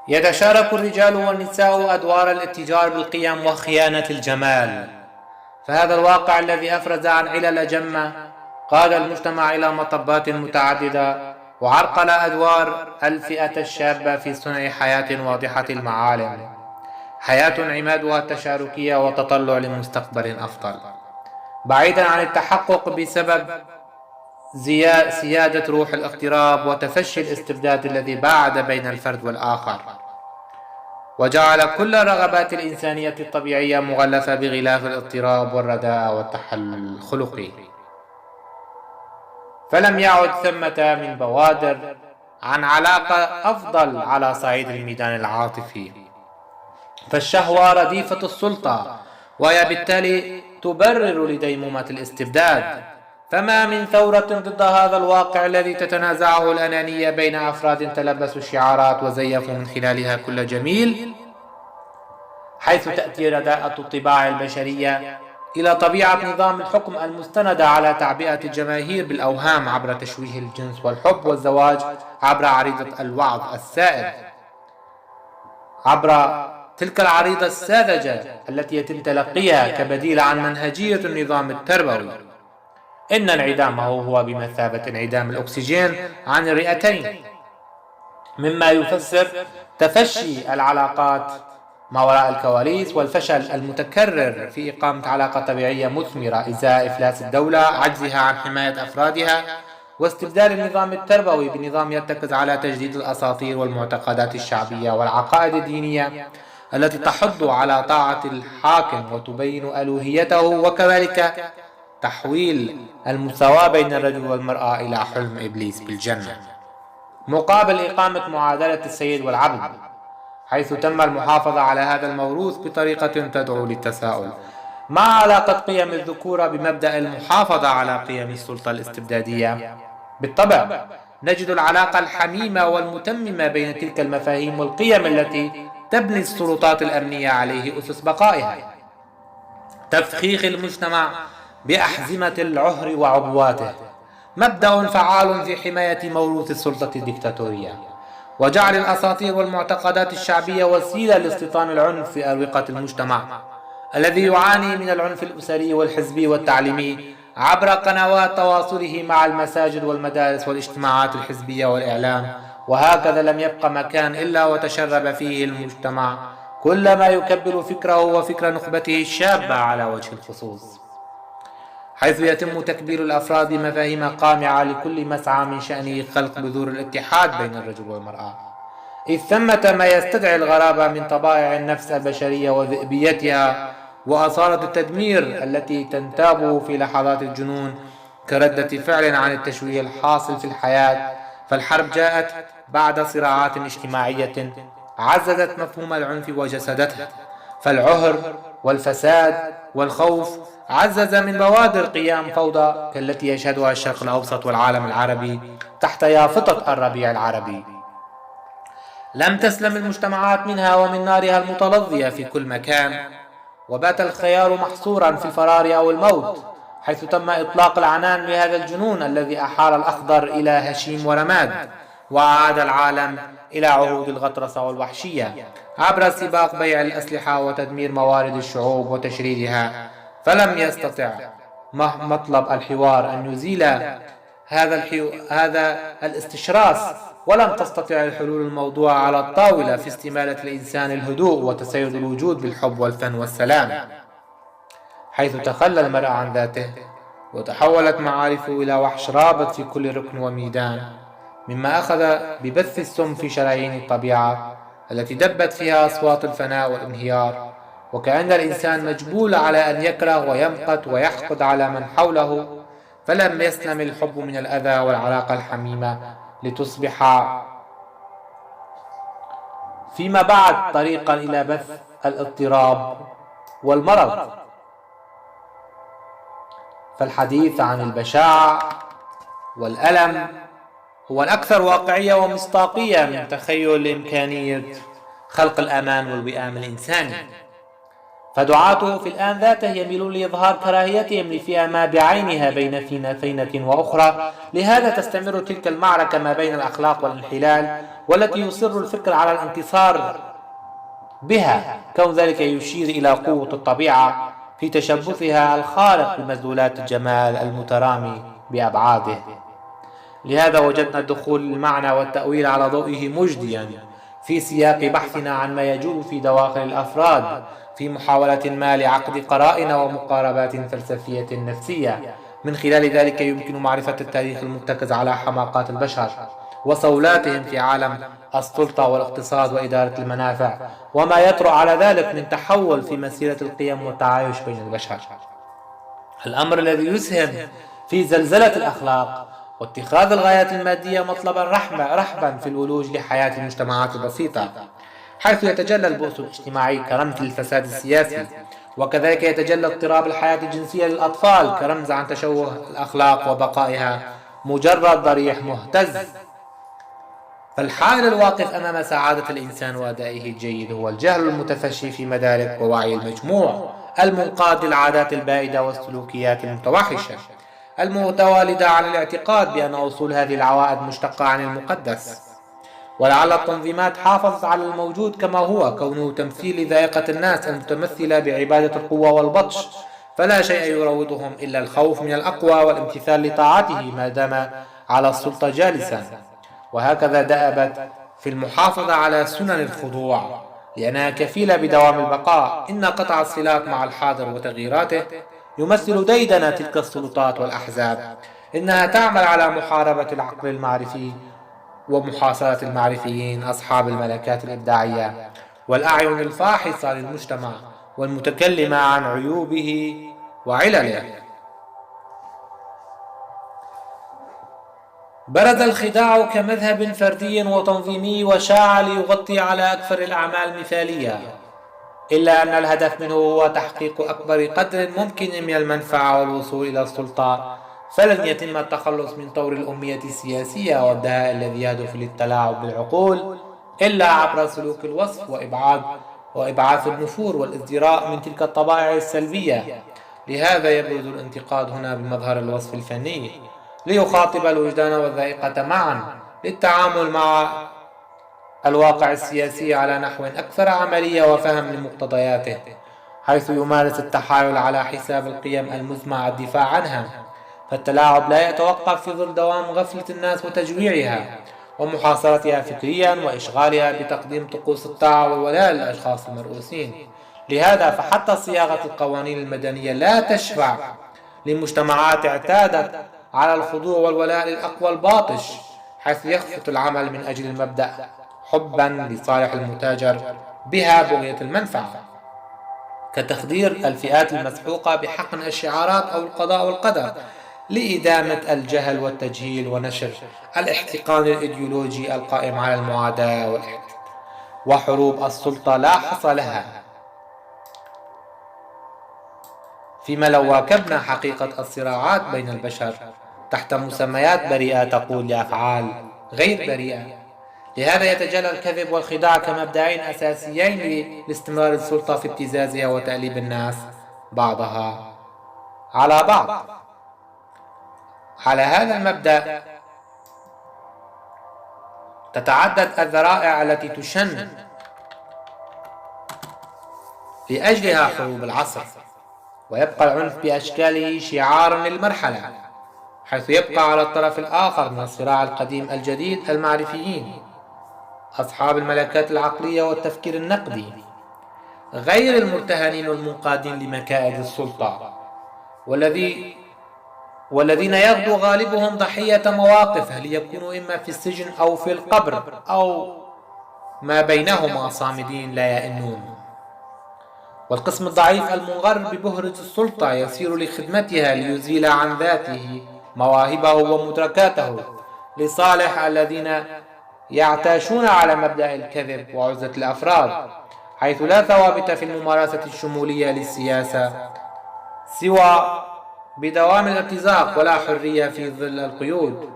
يتشارك الرجال والنساء أدوار الاتجار بالقيم وخيانة الجمال، فهذا الواقع الذي أفرز عن علل جمة قاد المجتمع إلى مطبات متعددة، وعرقل أدوار الفئة الشابة في صنع حياة واضحة المعالم، حياة عمادها التشاركية والتطلع لمستقبل أفضل، بعيدا عن التحقق بسبب سيادة روح الاغتراب وتفشي الاستبداد الذي باعد بين الفرد والآخر، وجعل كل الرغبات الإنسانية الطبيعية مغلفة بغلاف الاضطراب والرداء والتحلل الخلقي. فلم يعد ثمة من بوادر عن علاقة أفضل على صعيد الميدان العاطفي، فالشهوة رديفة السلطة، وهي بالتالي تبرر لديمومة الاستبداد. فما من ثورة ضد هذا الواقع الذي تتنازعه الأنانية بين أفراد تلبسوا الشعارات وزيفوا من خلالها كل جميل، حيث تأتي رداءة الطباع البشرية إلى طبيعة نظام الحكم المستندة على تعبئة الجماهير بالأوهام عبر تشويه الجنس والحب والزواج عبر عريضة الوعظ السائد، عبر تلك العريضة الساذجة التي يتم تلقيها كبديل عن منهجية النظام التربوي. إن انعدامه هو بمثابة انعدام الأكسجين عن الرئتين، مما يفسر تفشي العلاقات ما وراء الكواليس والفشل المتكرر في إقامة علاقة طبيعية مثمرة إزاء إفلاس الدولة، عجزها عن حماية أفرادها، واستبدال النظام التربوي بنظام يرتكز على تجديد الأساطير والمعتقدات الشعبية والعقائد الدينية التي تحض على طاعة الحاكم وتبين ألوهيته، وكذلك تحويل المساواة بين الرجل والمرأة إلى حلم إبليس بالجنة، مقابل إقامة معادلة السيد والعبد، حيث تم المحافظة على هذا الموروث بطريقة تدعو للتساؤل: ما علاقة قيم الذكورة بمبدأ المحافظة على قيم السلطة الاستبدادية؟ بالطبع نجد العلاقة الحميمة والمتممة بين تلك المفاهيم والقيم التي تبني السلطات الأمنية عليه أسس بقائها: تفخيخ المجتمع بأحزمة العهر وعبواته، مبدأ فعال في حماية موروث السلطة الدكتاتورية، وجعل الأساطير والمعتقدات الشعبية وسيلة لاستيطان العنف في أروقة المجتمع الذي يعاني من العنف الأسري والحزبي والتعليمي عبر قنوات تواصله مع المساجد والمدارس والاجتماعات الحزبية والإعلام. وهكذا لم يبق مكان إلا وتشرب فيه المجتمع كل ما يكبل فكره وفكر نخبته الشابة على وجه الخصوص، حيث يتم تكبير الأفراد بمفاهيم قامعة لكل مسعى من شأنه خلق بذور الاتحاد بين الرجل والمرأة، إذ ثمة ما يستدعي الغرابة من طبائع النفس البشرية وذئبيتها وأصالة التدمير التي تنتابه في لحظات الجنون كردة فعل عن التشويه الحاصل في الحياة. فالحرب جاءت بعد صراعات اجتماعية عززت مفهوم العنف وجسدته، فالعهر والفساد والخوف عزز من بوادر قيام فوضى كالتي يشهدها الشرق الأوسط والعالم العربي تحت يافطة الربيع العربي. لم تسلم المجتمعات منها ومن نارها المتلظية في كل مكان، وبات الخيار محصورا في الفرار أو الموت، حيث تم إطلاق العنان لهذا الجنون الذي أحال الأخضر إلى هشيم ورماد، وأعاد العالم إلى عهود الغطرسة والوحشية عبر سباق بيع الأسلحة وتدمير موارد الشعوب وتشريدها. فلم يستطع مطلب الحوار أن يزيل هذا الاستشراس، ولم تستطع الحلول الموضوعة على الطاولة في استمالة الإنسان الهدوء وتسيد الوجود بالحب والفن والسلام، حيث تخلى المرء عن ذاته وتحولت معارفه إلى وحش رابط في كل ركن وميدان، مما أخذ ببث السم في شرايين الطبيعة التي دبت فيها أصوات الفناء والانهيار، وكأن الإنسان مجبول على أن يكره ويمقت ويحقد على من حوله. فلم يسلم الحب من الأذى والعلاقة الحميمة لتصبح فيما بعد طريقا إلى بث الاضطراب والمرض. فالحديث عن البشاعة والألم هو الأكثر واقعية ومصداقية من تخيل إمكانية خلق الأمان والوئام الإنساني. فدعاته في الآن ذاته يميلون لإظهار كراهيتهم لفئة ما بعينها بين فينة وأخرى. لهذا تستمر تلك المعركة ما بين الأخلاق والانحلال، والتي يصر الفكر على الانتصار بها، كون ذلك يشير إلى قوة الطبيعة في تشبثها الخارق بمسدولات الجمال المترامي بأبعاده. لهذا وجدنا دخول المعنى والتأويل على ضوئه مجديا في سياق بحثنا عن ما يجول في دواخل الأفراد في محاولة ما لعقد قرائن ومقاربات فلسفية نفسية. من خلال ذلك يمكن معرفة التاريخ المرتكز على حماقات البشر وصولاتهم في عالم السلطة والاقتصاد وإدارة المنافع، وما يطرأ على ذلك من تحول في مسيرة القيم والتعايش بين البشر. الأمر الذي يسهم في زلزلة الأخلاق واتخاذ الغايات المادية مطلبا رحبا في الولوج لحياة المجتمعات البسيطة، حيث يتجلى البؤس الاجتماعي كرمز للفساد السياسي، وكذلك يتجلى اضطراب الحياة الجنسية للأطفال كرمز عن تشوه الأخلاق وبقائها مجرد ضريح مهتز. فالحائل الواقف أمام سعادة الإنسان وأدائه الجيد هو الجهل المتفشي في مدارك ووعي المجموع، المنقاد للعادات البائدة والسلوكيات المتوحشة المتوالدة على الاعتقاد بأن أصول هذه العوائد مشتقة عن المقدس. ولعل التنظيمات حافظت على الموجود كما هو، كونه تمثيل لذائقة الناس المتمثلة بعبادة القوة والبطش، فلا شيء يروضهم إلا الخوف من الأقوى والامتثال لطاعته ما دام على السلطة جالسا. وهكذا دأبت في المحافظة على سنن الخضوع، لأنها كفيلة بدوام البقاء. إن قطع الصلات مع الحاضر وتغييراته يمثل ديدن تلك السلطات والأحزاب. إنها تعمل على محاربة العقل المعرفي ومحاصرة المعرفيين أصحاب الملكات الإبداعية والأعين الفاحصة للمجتمع والمتكلمة عن عيوبه وعلله. برز الخداع كمذهب فردي وتنظيمي وشاع ليغطي على أكثر الأعمال المثالية، إلا أن الهدف منه هو تحقيق أكبر قدر ممكن من المنفعة والوصول إلى السلطة، فلن يتم التخلص من طور الأمية السياسية والدهاء الذي يهدف للتلاعب بالعقول إلا عبر سلوك الوصف وإبعاث النفور والازدراء من تلك الطبائع السلبية. لهذا يبرز الانتقاد هنا بمظهر الوصف الفني ليخاطب الوجدان والذائقة معا للتعامل مع الواقع السياسي على نحو أكثر عملية وفهم لمقتضياته، حيث يمارس التحايل على حساب القيم المزمع الدفاع عنها. فالتلاعب لا يتوقف في ظل دوام غفلة الناس وتجويعها ومحاصرتها فكريا وإشغالها بتقديم طقوس الطاعة والولاء للأشخاص المرؤوسين. لهذا فحتى صياغة القوانين المدنية لا تشفع لمجتمعات اعتادت على الخضوع والولاء للأقوى الباطش، حيث يخفت العمل من أجل المبدأ حبا لصالح المتاجر بها بغية المنفعة، كتخدير الفئات المسحوقة بحقن الشعارات أو القضاء والقدر لإدامة الجهل والتجهيل ونشر الاحتقان الإيديولوجي القائم على المعاداة وحروب السلطة لا حصر لها. فيما لو واكبنا حقيقة الصراعات بين البشر تحت مسميات بريئة تقود لأفعال غير بريئة، لهذا يتجلى الكذب والخداع كمبدأين أساسيين لاستمرار السلطة في ابتزازها وتأليب الناس بعضها على بعض. على هذا المبدأ تتعدد الذرائع التي تشن لأجلها حروب العصر، ويبقى العنف بأشكاله شعارا للمرحلة، حيث يبقى على الطرف الآخر من الصراع القديم الجديد المعرفيين أصحاب الملكات العقلية والتفكير النقدي غير المرتهنين والمنقادين لمكائد السلطة، والذين يغدو غالبهم ضحية مواقف ليكونوا إما في السجن أو في القبر أو ما بينهما صامدين لا يئنون. والقسم الضعيف المنغر ببهرة السلطة يسير لخدمتها ليزيل عن ذاته مواهبه ومدركاته لصالح الذين يعتاشون على مبدأ الكذب وعزة الأفراد، حيث لا ثوابت في الممارسة الشمولية للسياسة سوى بدوام الارتزاق ولا حرية في ظل القيود.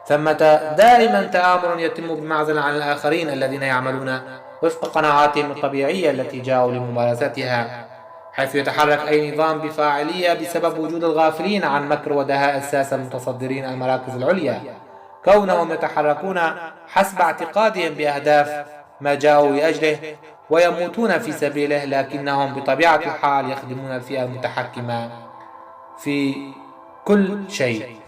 ثمة دائما تآمر يتم بمعزل عن الآخرين الذين يعملون وفق قناعاتهم الطبيعية التي جاءوا لممارستها حيث يتحرك أي نظام بفاعلية بسبب وجود الغافلين عن مكر ودهاء الساسة المتصدرين المراكز العليا، كونهم يتحركون حسب اعتقادهم بأهداف ما جاءوا لأجله ويموتون في سبيله، لكنهم بطبيعة الحال يخدمون الفئة المتحكمة في كل شيء.